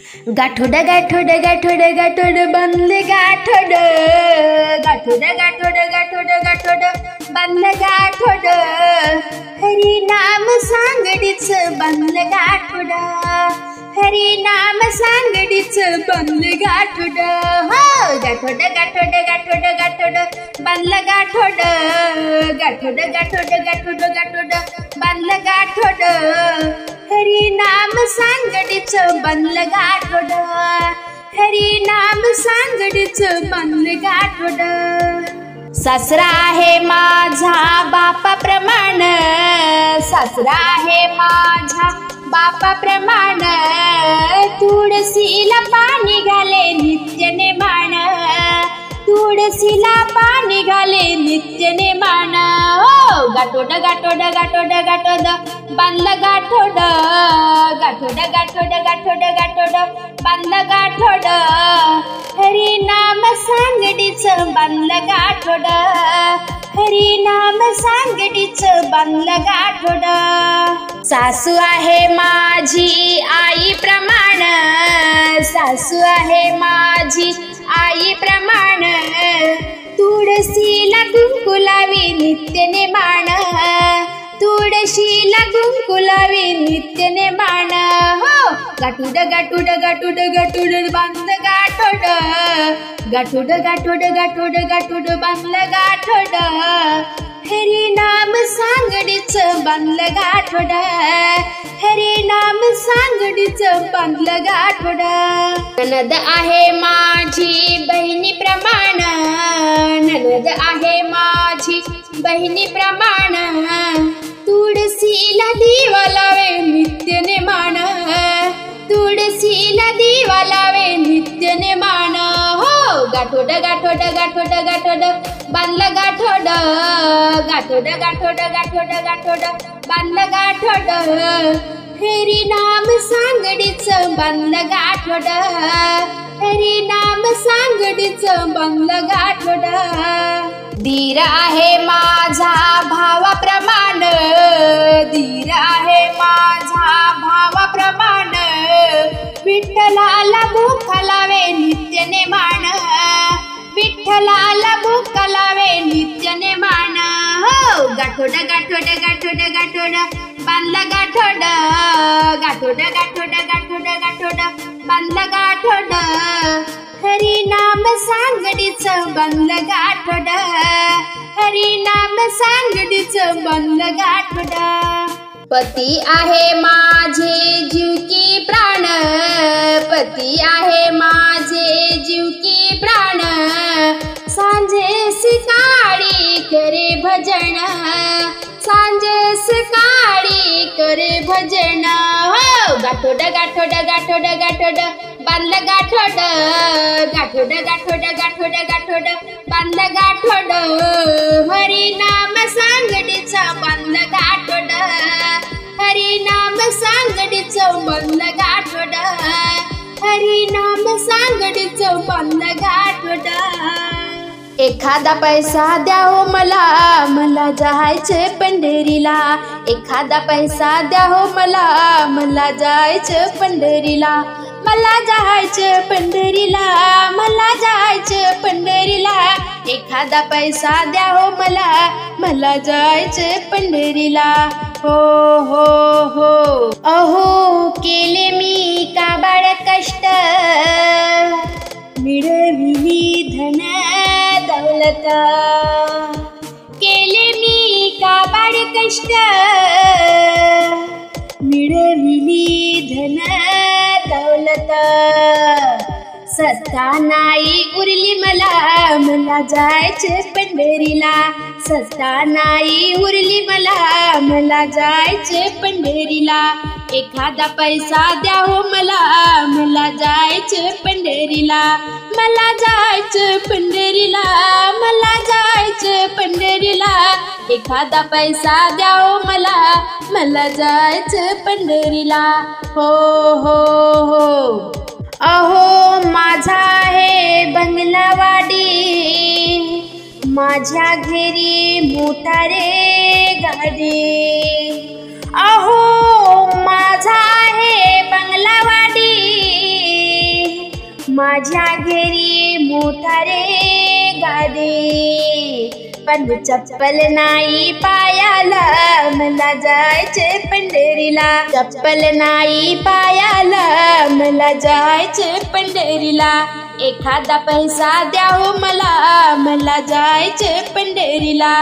गाठोड गाठोड गाठोड गाठोड बनले गाठोड गाठोड गाठोड गाठोड गाठोड बनलं गाठोड हरी नाम सांगडीच बनलं गाठोड हरी नाम सांगडीच बनलं गाठोड हो गाठोड गाठोड गाठोड गाठोड बनलं गाठोड गाठोड गाठोड गाठोड गाठोड बनलं गाठोड हरी नाम सांगडीच बनलं गाठोड हरी नाम सांगडीच बनलं गाठोड सासरा आहे माझा बापाप्रमाण सासरा आहे माझा बापाप्रमाण तुळशीला पाणी घाले नित्य नेमाण तुळशीला पाणी घाले नित्य नेमाण हो गाठोड गाठोड गाठोड गाठोड बांधलं गाठोड गाठोड गाठोड गाठोड गाठोड बांधलं गाठोड हरी नाम सांगडीच बांधलं गाठोड हरी नाम सांगडीच बांधलं गाठोड सासू आहे माझी आई प्रमाण सासू आहे माझी आई प्रमाण तुळशीला कुंकू लावी नित्य नेमाण तुळशीला कुंकू लावी नित्य नेमाण हो गाठोड गाठोड गाठोड गाठोड बांधलं गाठोड गाठोड गाठोड गाठोड गाठोड बांधलं गाठोड हरी नाम सांगडीच बांधलं गाठोड हरी नाम सांगडीच बांधलं गाठोड ननद आहे माझी बहिणी प्रमाण ननद आहे माझी बहिणी प्रमाण तुळशीला दिवा लावे नित्य नेमाण तुळशीला दिवा लावे नित्य नेमाण हो गाठोड गाठोड गाठोड गाठोड बांधलं गाठोड गाठोड गाठोड गाठोड गाठोड बांधलं गाठोड हरी नाम सांगडीच बांधलं गाठोड हरी नाम सांगडीच बांधलं गाठोड धीर आहे माझा भावाप्रमाण धीर आहे माझा भावाप्रमाण विठ्ठलाला भूक लावे नित्य नेमाण विठ्ठलाला भूक लावे नित्य नेमाण हो गाठोड गाठोड गाठोड गाठोड बांधलं गाठोड गाठोड गाठोड गाठोड गाठोड बांधलं गाठोड हरी नाम सांगडीच बांधलं गाठोड हरी नाम सांगडीच बांधलं गाठोड पती आहे माझे जीव की प्राण पती आहे माझे जीव की प्राण सांजे सकाळी करे भजन सांजे सकाळी करे भजन हो गाठोड गाठोड गाठोड गाठोड बांधलं गाठोड गाठोड गाठोड गाठोड गाठोड बांधलं गाठोड हरी नाम सांगडीच बांधलं गाठोड हरी नाम सांगडीच बांधलं गाठोड हरी नाम सांगडीच बांधलं गाठोड एखादा पैसा द्या हो मला मला जायचे पंढरीला एखादा पैसा द्या हो मला जायचं पंढरीला मला जायचं पंढरीला मला जायचं पंढरीला एखादा पैसा द्या हो मला जायचं पंढरीला हो हो हो अहो केले मी काबाड कष्ट मिळविली धन दौलत केले मी काबाड कष्ट मिळविली धन दौलत सत्ता नाही उरली मला जायचे पंढरीला सत्ता नाही उरली मला जायचे पंढरीला एखादा पैसा द्या हो मला जायचे पंढरीला मला जायचं पंढरीला मला जायचं पंढरीला एखादा पैसा द्या हो मला जायचं पंढरीला हो हो हो अहो माझा आहे बंगलावाडी माझ्या घरी मोटारे गाडी अहो माझा आहे बंगलावाडी माझ्या घरी मोठारे गाडे, पण चप्पल नाही पायाला, मला जायचे पंढरीला. चप्पल नाही पायाला, मला जायचे पंढरीला. एखादा पैसा द्या हो मला, मला जायचे पंढरीला.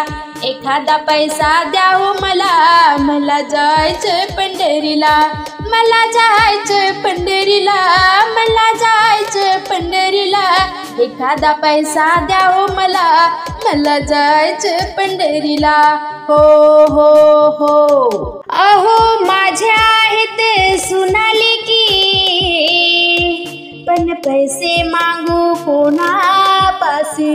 एखादा पैसा द्या हो मला, मला जायचे पंढरीला. मला जायचे पंढरीला, मला जायचे पंढरीला. एखादा पैसा द्या हो मला, मला जायचे पंढरीला. हो हो हो. अहो माझ्या आहेत सुनाले की, पण पैसे मागू कोणापाशी.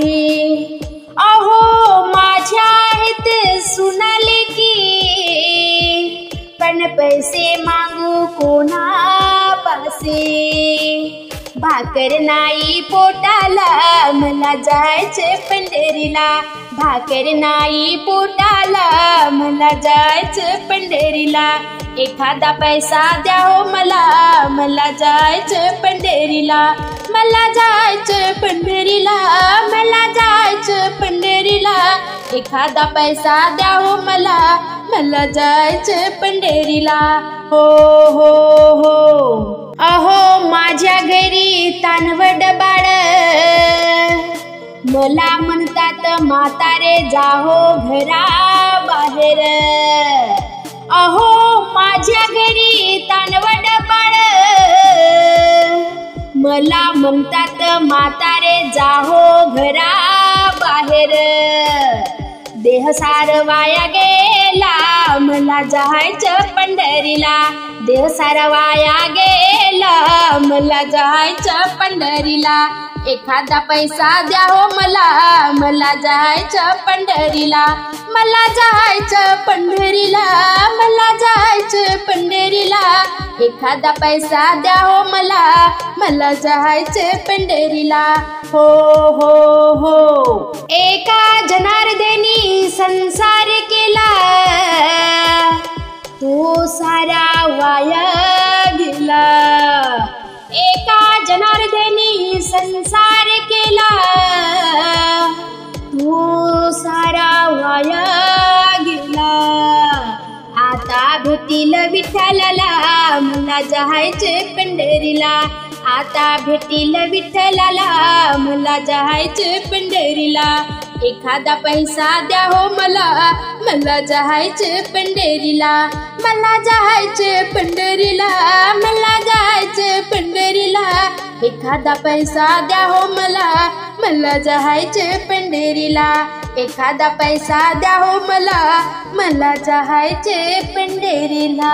अहो माझ्या आहेत सुनाले की, पण पैसे मागू कोणापाशी. भाकर नाही पोटाला, मला जायचे पंढरीला. भाकर नाही पोटाला, मला जायचे पंढरीला. एखादा पैसा द्या हो मला, मला जायचे पंढरीला. मला जायचे पंढरीला, मला जायचे पंढरीला. एखादा पैसा द्या हो मला, मला जायचे पंढरीला. हो हो हो. अहो माझ्या घरी तानवड बाळ, मला म्हणतात म्हातारे जाहो घरा बाहेर. अहो माझ्या घरी तानवड बाळ, मला म्हणतात म्हातारे जाहो घरा बाहेर. देह सार वाया गेला, मला जायचं पंढरीला. देह सार वाया गेला, मला जायचं पंढरीला. एखादा पैसा द्या हो मला, मला जायचं पंढरीला. मला जायचं पंढरीला, मला जायचं पंढरीला. एखादा पैसा द्या हो मला, मला जायचे पंढरीला. हो हो हो. एका जनार्दनी संसार केला, तो सारा वाया गेला. एका जनार्दनी संसार केला, तो सारा वाया गेला. आता भेटील विठ्ठलाला, मला जायचे पंढरीला. आता भेटील विठ्ठलाला, मला जायचे पंढरीला. एखादा पैसा द्या हो मला, मला जायचे पंढरीला. मला जायचे पंढरीला, मला जायचे पंढरीला. एखादा पैसा द्या हो मला, मला जायचे पंढरीला. एखादा पैसा द्या हो मला, मला जायचे पंढरीला.